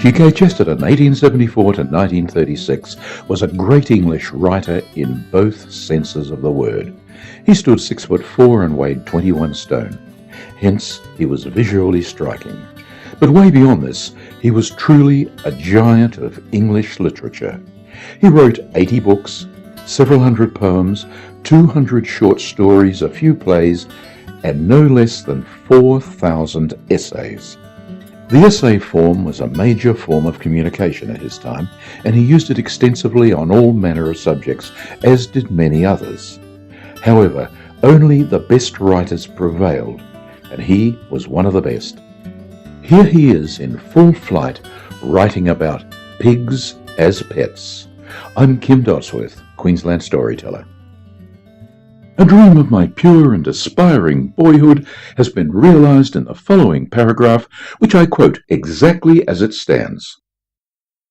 G.K. Chesterton, 1874 to 1936, was a great English writer in both senses of the word. He stood 6'4" and weighed 21 stone. Hence, he was visually striking. But way beyond this, he was truly a giant of English literature. He wrote 80 books, several hundred poems, 200 short stories, a few plays, and no less than 4,000 essays. The essay form was a major form of communication at his time, and he used it extensively on all manner of subjects, as did many others. However, only the best writers prevailed, and he was one of the best. Here he is in full flight, writing about pigs as pets. I'm Kim Dodsworth, Queensland storyteller. A dream of my pure and aspiring boyhood has been realized in the following paragraph, which I quote exactly as it stands.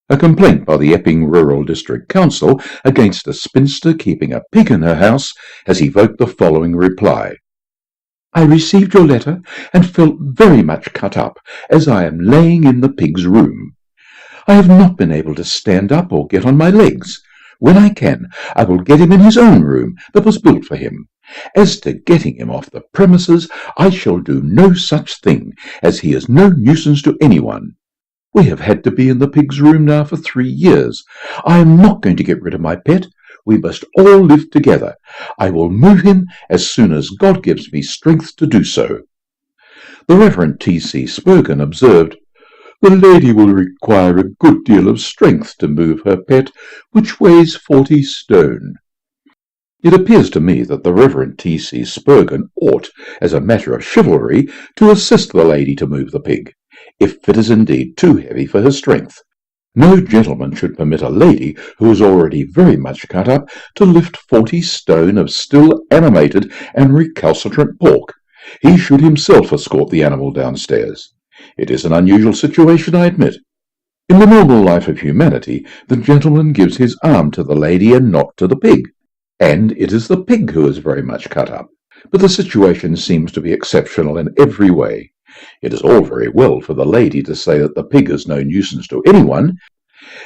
A complaint by the Epping Rural District Council against a spinster keeping a pig in her house has evoked the following reply. I received your letter and felt very much cut up as I am laying in the pig's room. I have not been able to stand up or get on my legs. When I can, I will get him in his own room that was built for him. As to getting him off the premises, I shall do no such thing, as he is no nuisance to anyone. We have had to be in the pig's room now for 3 years. I am not going to get rid of my pet. We must all live together. I will move him as soon as God gives me strength to do so. The Reverend T.C. Spurgeon observed, The lady will require a good deal of strength to move her pet, which weighs 40 stone. It appears to me that the Reverend T.C. Spurgeon ought, as a matter of chivalry, to assist the lady to move the pig, if it is indeed too heavy for her strength. No gentleman should permit a lady who is already very much cut up to lift 40 stone of still animated and recalcitrant pork. He should himself escort the animal downstairs. It is an unusual situation, I admit. In the normal life of humanity, the gentleman gives his arm to the lady and not to the pig, and it is the pig who is very much cut up. But the situation seems to be exceptional in every way. It is all very well for the lady to say that the pig is no nuisance to anyone,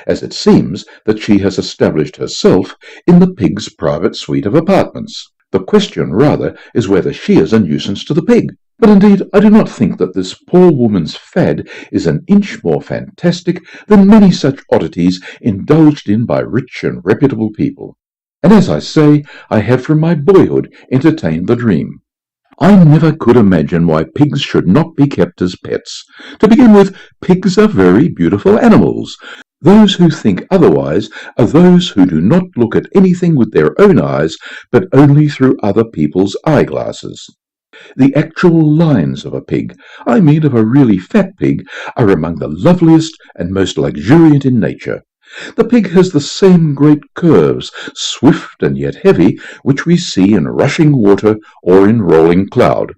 as it seems that she has established herself in the pig's private suite of apartments. The question rather is whether she is a nuisance to the pig. But indeed, I do not think that this poor woman's fad is an inch more fantastic than many such oddities indulged in by rich and reputable people. And as I say, I have from my boyhood entertained the dream. I never could imagine why pigs should not be kept as pets. To begin with, pigs are very beautiful animals. Those who think otherwise are those who do not look at anything with their own eyes, but only through other people's eyeglasses. The actual lines of a pig, I mean of a really fat pig, are among the loveliest and most luxuriant in nature. The pig has the same great curves, swift and yet heavy, which we see in rushing water or in rolling cloud.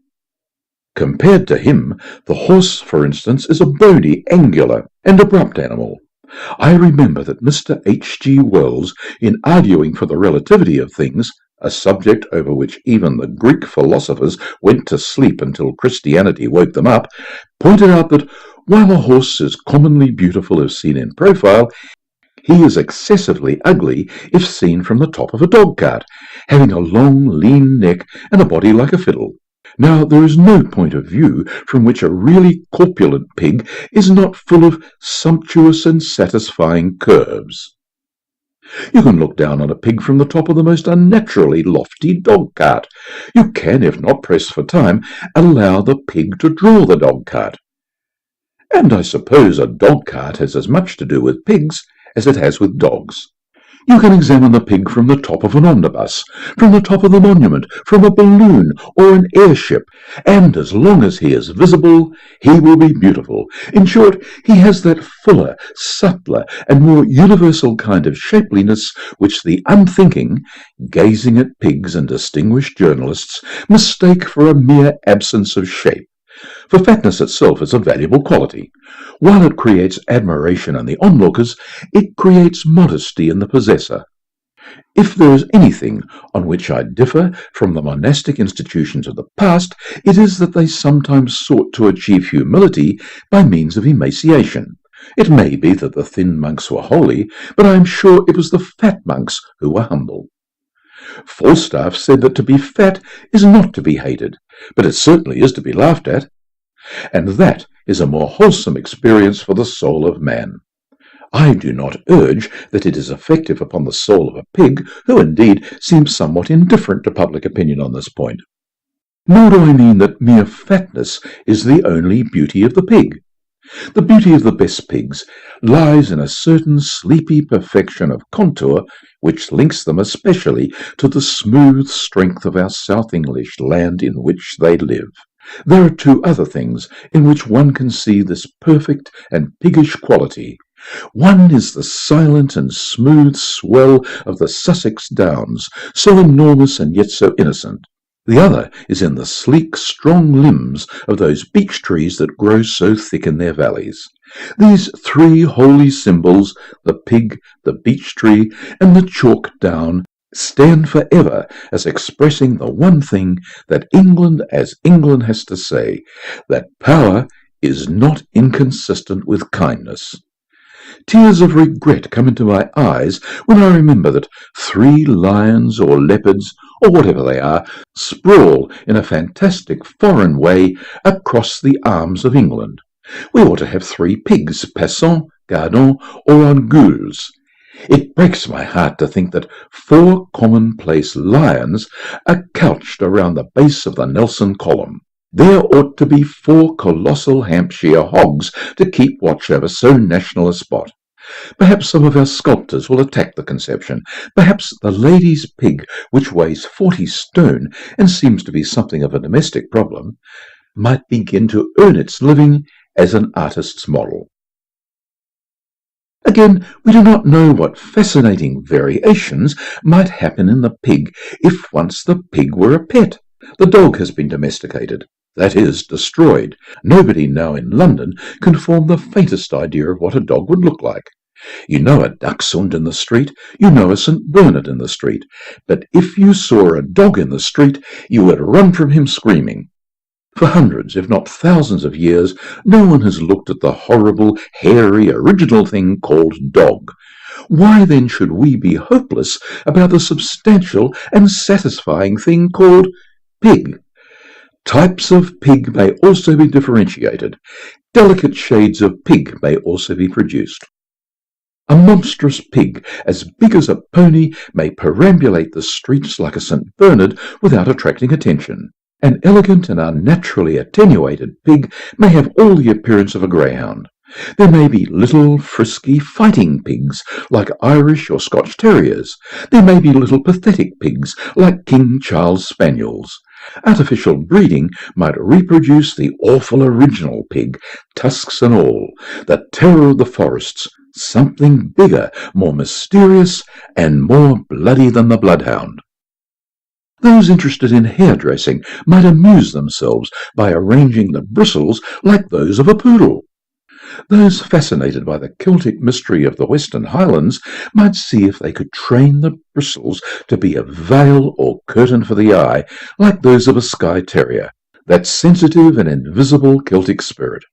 Compared to him, the horse, for instance, is a bony, angular, and abrupt animal. I remember that Mr. H.G. Wells, in arguing for the relativity of things, a subject over which even the Greek philosophers went to sleep until Christianity woke them up, pointed out that while a horse is commonly beautiful if seen in profile, he is excessively ugly if seen from the top of a dog-cart, having a long, lean neck and a body like a fiddle. Now, there is no point of view from which a really corpulent pig is not full of sumptuous and satisfying curves. You can look down on a pig from the top of the most unnaturally lofty dog-cart. You can, if not pressed for time, allow the pig to draw the dog-cart. And I suppose a dog-cart has as much to do with pigs as it has with dogs. You can examine the pig from the top of an omnibus, from the top of the monument, from a balloon or an airship, and as long as he is visible, he will be beautiful. In short, he has that fuller, subtler, and more universal kind of shapeliness which the unthinking, gazing at pigs and distinguished journalists, mistake for a mere absence of shape. For fatness itself is a valuable quality. While it creates admiration in the onlookers, it creates modesty in the possessor. If there is anything on which I differ from the monastic institutions of the past, it is that they sometimes sought to achieve humility by means of emaciation. It may be that the thin monks were holy, but I am sure it was the fat monks who were humble. Falstaff said that to be fat is not to be hated, but it certainly is to be laughed at, and that is a more wholesome experience for the soul of man. I do not urge that it is effective upon the soul of a pig, who indeed seems somewhat indifferent to public opinion on this point. Nor do I mean that mere fatness is the only beauty of the pig. The beauty of the best pigs lies in a certain sleepy perfection of contour which links them especially to the smooth strength of our South English land in which they live. There are two other things in which one can see this perfect and piggish quality. One is the silent and smooth swell of the Sussex Downs, so enormous and yet so innocent. The other is in the sleek, strong limbs of those beech trees that grow so thick in their valleys. These three holy symbols, the pig, the beech tree, and the chalk down, stand forever as expressing the one thing that England as England has to say, that power is not inconsistent with kindness. Tears of regret come into my eyes when I remember that 3 lions or leopards, or whatever they are, sprawl in a fantastic foreign way across the arms of England. We ought to have 3 pigs, passant, gardant, or en gueules. It breaks my heart to think that 4 commonplace lions are couched around the base of the Nelson column. There ought to be 4 colossal Hampshire hogs to keep watch over so national a spot. Perhaps some of our sculptors will attack the conception. Perhaps the lady's pig, which weighs 40 stone and seems to be something of a domestic problem, might begin to earn its living as an artist's model. Again, we do not know what fascinating variations might happen in the pig if once the pig were a pet. The dog has been domesticated, that is, destroyed. Nobody now in London can form the faintest idea of what a dog would look like. You know a dachshund in the street, you know a St. Bernard in the street, but if you saw a dog in the street, you would run from him screaming. For hundreds, if not thousands of years, no one has looked at the horrible, hairy, original thing called dog. Why then should we be hopeless about the substantial and satisfying thing called pig? Types of pig may also be differentiated. Delicate shades of pig may also be produced. A monstrous pig, as big as a pony, may perambulate the streets like a St. Bernard without attracting attention. An elegant and unnaturally attenuated pig may have all the appearance of a greyhound. There may be little, frisky, fighting pigs, like Irish or Scotch terriers. There may be little pathetic pigs, like King Charles spaniels. Artificial breeding might reproduce the awful original pig, tusks and all, the terror of the forests, something bigger, more mysterious, and more bloody than the bloodhound. Those interested in hairdressing might amuse themselves by arranging the bristles like those of a poodle. Those fascinated by the Celtic mystery of the Western Highlands might see if they could train the bristles to be a veil or curtain for the eye, like those of a Skye Terrier, that sensitive and invisible Celtic spirit.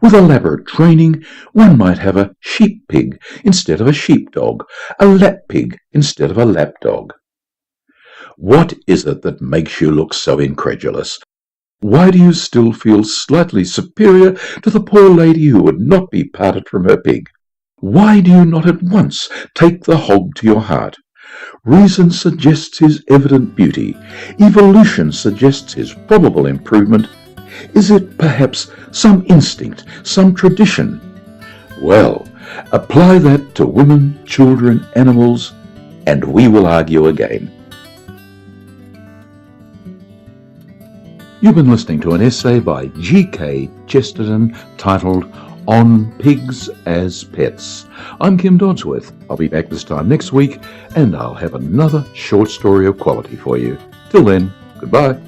With elaborate training, one might have a sheep pig instead of a sheepdog, a lap pig instead of a lapdog. What is it that makes you look so incredulous? Why do you still feel slightly superior to the poor lady who would not be parted from her pig? Why do you not at once take the hog to your heart? Reason suggests his evident beauty. Evolution suggests his probable improvement. Is it perhaps some instinct, some tradition? Well, apply that to women, children, animals, and we will argue again. You've been listening to an essay by G.K. Chesterton titled On Pigs as Pets. I'm Kim Dodsworth. I'll be back this time next week, and I'll have another short story of quality for you. Till then, goodbye.